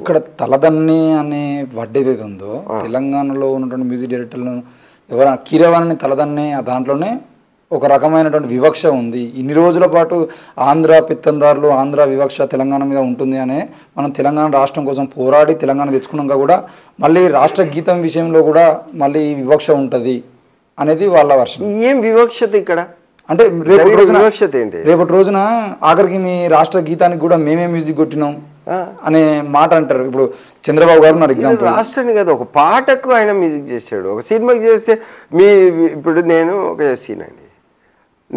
ఇక్కడ తలదన్ని అనే వర్డ్ ఏదైతే ఉందో తెలంగాణలో ఉన్నటువంటి మ్యూజిక్ డైరెక్టర్లను ఎవరైనా కీరవాణిని తలదన్నే దాంట్లోనే ఒక రకమైనటువంటి వివక్ష ఉంది. ఇన్ని రోజుల పాటు ఆంధ్ర పెత్తందారులు ఆంధ్ర వివక్ష తెలంగాణ మీద ఉంటుంది అనే మనం తెలంగాణ రాష్ట్రం కోసం పోరాడి తెలంగాణ తెచ్చుకున్నాక కూడా మళ్ళీ రాష్ట్ర గీతం విషయంలో కూడా మళ్ళీ వివక్ష ఉంటుంది అనేది వాళ్ళ వర్షం. ఏం వివక్షత ఇక్కడ అంటే రేపటి రోజున ఆఖరికి మీ రాష్ట్ర గీతానికి కూడా మేమే మ్యూజిక్ కొట్టినాం అనే మాట అంటారు. ఇప్పుడు చంద్రబాబు గారు ఉన్నారు ఎగ్జాంపుల్. రాష్ట్రాన్ని కదా ఒక పాటకు ఆయన మ్యూజిక్ చేసాడు, ఒక సినిమాకి చేస్తే ఇప్పుడు నేను ఒక ఎస్సీనండి,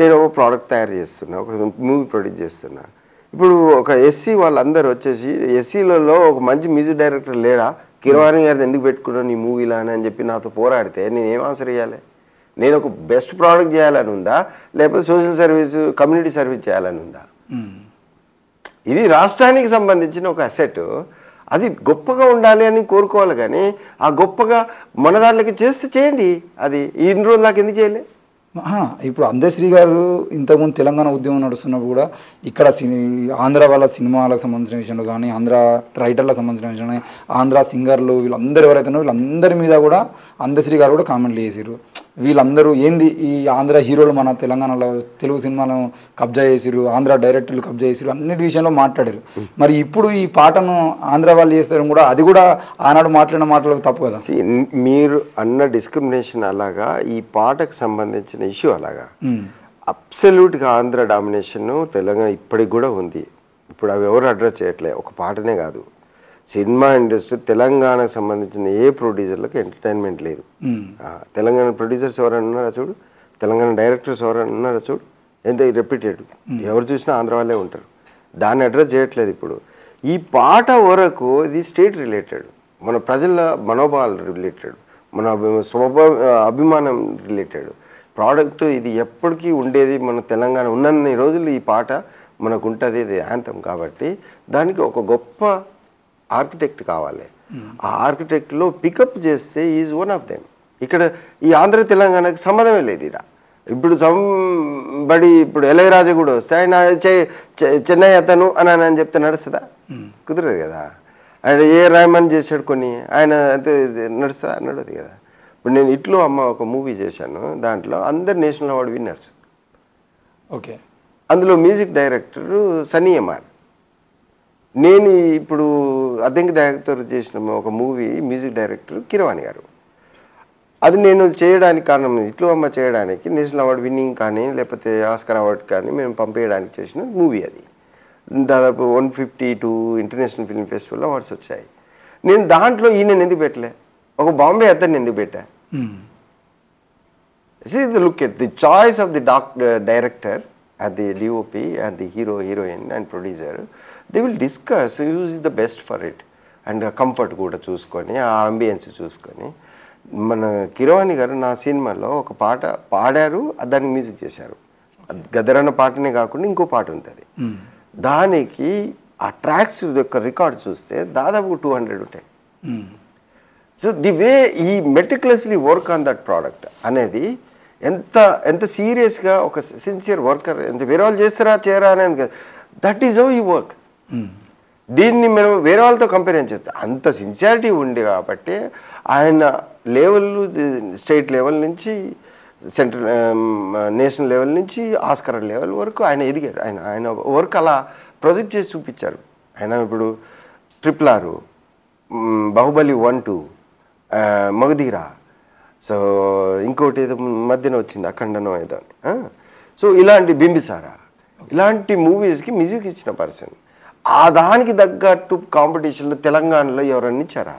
నేను ఒక ప్రోడక్ట్ తయారు చేస్తున్నా, ఒక మూవీ ప్రొడ్యూస్ చేస్తున్నా. ఇప్పుడు ఒక ఎస్సీ వాళ్ళందరూ వచ్చేసి ఎస్సీలలో ఒక మంచి మ్యూజిక్ డైరెక్టర్ లేడా, కీరవాణి గారిని ఎందుకు పెట్టుకున్నావు నీ మూవీలో అని చెప్పి నాతో పోరాడితే నేను ఏం ఆన్సర్ చేయాలి? నేను ఒక బెస్ట్ ప్రోడక్ట్ చేయాలని ఉందా, లేకపోతే సోషల్ సర్వీస్ కమ్యూనిటీ సర్వీస్ చేయాలని ఉందా? ఇది రాష్ట్రానికి సంబంధించిన ఒక అసెట్, అది గొప్పగా ఉండాలి అని కోరుకోవాలి. కానీ ఆ గొప్పగా మన దాంట్లోకి చేస్తే చేయండి, అది ఇన్ని రోజుల దాకా ఎందుకు చేయలే? ఇప్పుడు అందశ్రీ గారు ఇంతకుముందు తెలంగాణ ఉద్యమం నడుస్తున్నప్పుడు కూడా ఇక్కడ ఆంధ్ర వాళ్ళ సినిమాలకు సంబంధించిన విషయంలో కానీ ఆంధ్ర రైటర్లకు సంబంధించిన విషయంలో ఆంధ్ర సింగర్లు వీళ్ళందరూ ఎవరైతే ఉన్నారో వీళ్ళందరి మీద కూడా అందశ్రీ గారు కూడా కామెంట్లు చేసారు. వీళ్ళందరూ ఏంది ఈ ఆంధ్ర హీరోలు మన తెలంగాణలో తెలుగు సినిమాలను కబ్జా చేసిరు, ఆంధ్ర డైరెక్టర్లు కబ్జా చేసిరు, అన్నిటి విషయంలో మాట్లాడారు. మరి ఇప్పుడు ఈ పాటను ఆంధ్ర వాళ్ళు చేస్తారు కూడా, అది కూడా ఆనాడు మాట్లాడిన మాటలకు తప్పు కదా? మీరు అన్న డిస్క్రిమినేషన్ అలాగా, ఈ పాటకు సంబంధించిన ఇష్యూ అలాగా అబ్సల్యూట్గా ఆంధ్ర డామినేషన్ తెలంగాణ ఇప్పటికి కూడా ఉంది. ఇప్పుడు అవి ఎవరు అడ్రస్ చేయట్లే, ఒక పాటనే కాదు, సినిమా ఇండస్ట్రీ తెలంగాణకు సంబంధించిన ఏ ప్రొడ్యూసర్లకు ఎంటర్టైన్మెంట్ లేదు. తెలంగాణ ప్రొడ్యూసర్స్ ఎవరైనా ఉన్నారా చూడు, తెలంగాణ డైరెక్టర్స్ ఎవరైనా ఉన్నారా చూడు, ఎంత రిపీటెడ్, ఎవరు చూసినా ఆంధ్ర వాళ్ళే ఉంటారు. దాన్ని అడ్రస్ చేయట్లేదు. ఇప్పుడు ఈ పాట వరకు ఇది స్టేట్ రిలేటెడ్, మన ప్రజల మనోభావాలు రిలేటెడ్, మన అభిమానం రిలేటెడ్ ప్రోడక్ట్. ఇది ఎప్పటికీ ఉండేది మన తెలంగాణ ఉన్నన్ని రోజులు ఈ పాట మనకు ఉంటుంది, ఇది యాంతం. కాబట్టి దానికి ఒక గొప్ప ఆర్కిటెక్ట్ కావాలి. ఆ ఆర్కిటెక్ట్లో పికప్ చేస్తే ఈజ్ వన్ ఆఫ్ దెమ్. ఇక్కడ ఈ ఆంధ్ర తెలంగాణకి సంబంధమే లేదు. ఇక్కడ ఇప్పుడు ఇప్పుడు ఇళయరాజా కూడా వస్తే ఆయన చెన్నై అతను అని చెప్తే నడుస్తుందా? కుదరదు కదా. ఆయన ఏ రాయమని చేశాడు కొన్ని, ఆయన అయితే నడుస్తుందా? నడవదు కదా. ఇప్పుడు నేను ఇట్లో అమ్మ ఒక మూవీ చేశాను, దాంట్లో అందరు నేషనల్ అవార్డు విన్నర్స్. ఓకే, అందులో మ్యూజిక్ డైరెక్టర్ సన్నీ ఎంఆర్. నేను ఇప్పుడు అద్దెంకి దయాకర్తో చేసిన ఒక మూవీ మ్యూజిక్ డైరెక్టర్ కీరవాణి గారు. అది నేను చేయడానికి కారణం, ఇట్లో అమ్మ చేయడానికి నేషనల్ అవార్డు విన్నింగ్ కానీ లేకపోతే ఆస్కర్ అవార్డు కానీ మేము పంపేయడానికి చేసిన మూవీ. అది దాదాపు 152 ఇంటర్నేషనల్ ఫిల్మ్ ఫెస్టివల్ అవార్డ్స్ వచ్చాయి. నేను దాంట్లో ఈయన ఎందుకు పెట్టలే, ఒక బాంబే అతన్ని ఎందుకు పెట్టా? Look at the choice of the director and the DOP and the hero, heroine and producer, they will discuss who is the best for it and comfort కూడా చూసుకొని ఆ అంబియన్స్ చూసుకొని. మన కీరవాణి గారు నా సినిమాలో ఒక పాట పాడారు, దానికి మ్యూజిక్ చేశారు. గదరన్న పాటనే కాకుండా ఇంకో పాట ఉంటుంది, దానికి ఆ ట్రాక్స్ యొక్క రికార్డ్ చూస్తే దాదాపు 200 ఉంటాయి. సో ది వే ఈ meticulously work on that product అనేది ఎంత సీరియస్గా ఒక సిన్సియర్ వర్కర్, ఎంత వేరే వాళ్ళు చేస్తారా చేయరా అని, దట్ ఈజ్ హౌ ఈ వర్క్. దీన్ని మనం వేరే వాళ్ళతో కంపేర్ చేస్తాం. అంత సిన్సియారిటీ ఉంది కాబట్టి ఆయన లెవెల్, స్టేట్ లెవెల్ నుంచి సెంట్రల్ నేషనల్ లెవెల్ నుంచి ఆస్కర్ లెవెల్ వరకు ఆయన ఎదిగారు. ఆయన వర్క్ అలా ప్రొజెక్ట్ చేసి చూపించారు. ఆయన ఇప్పుడు RRR, బాహుబలి 1, 2, మగధీరా, సో ఇంకోటి ఏదో మధ్యన వచ్చింది అఖండనం ఏదో అని. సో ఇలాంటి బింబిసారా, ఇలాంటి మూవీస్కి మ్యూజిక్ ఇచ్చిన పర్సన్. ఆ దానికి తగ్గట్టు కాంపిటీషన్లో తెలంగాణలో ఎవరన్నా ఇచ్చారా?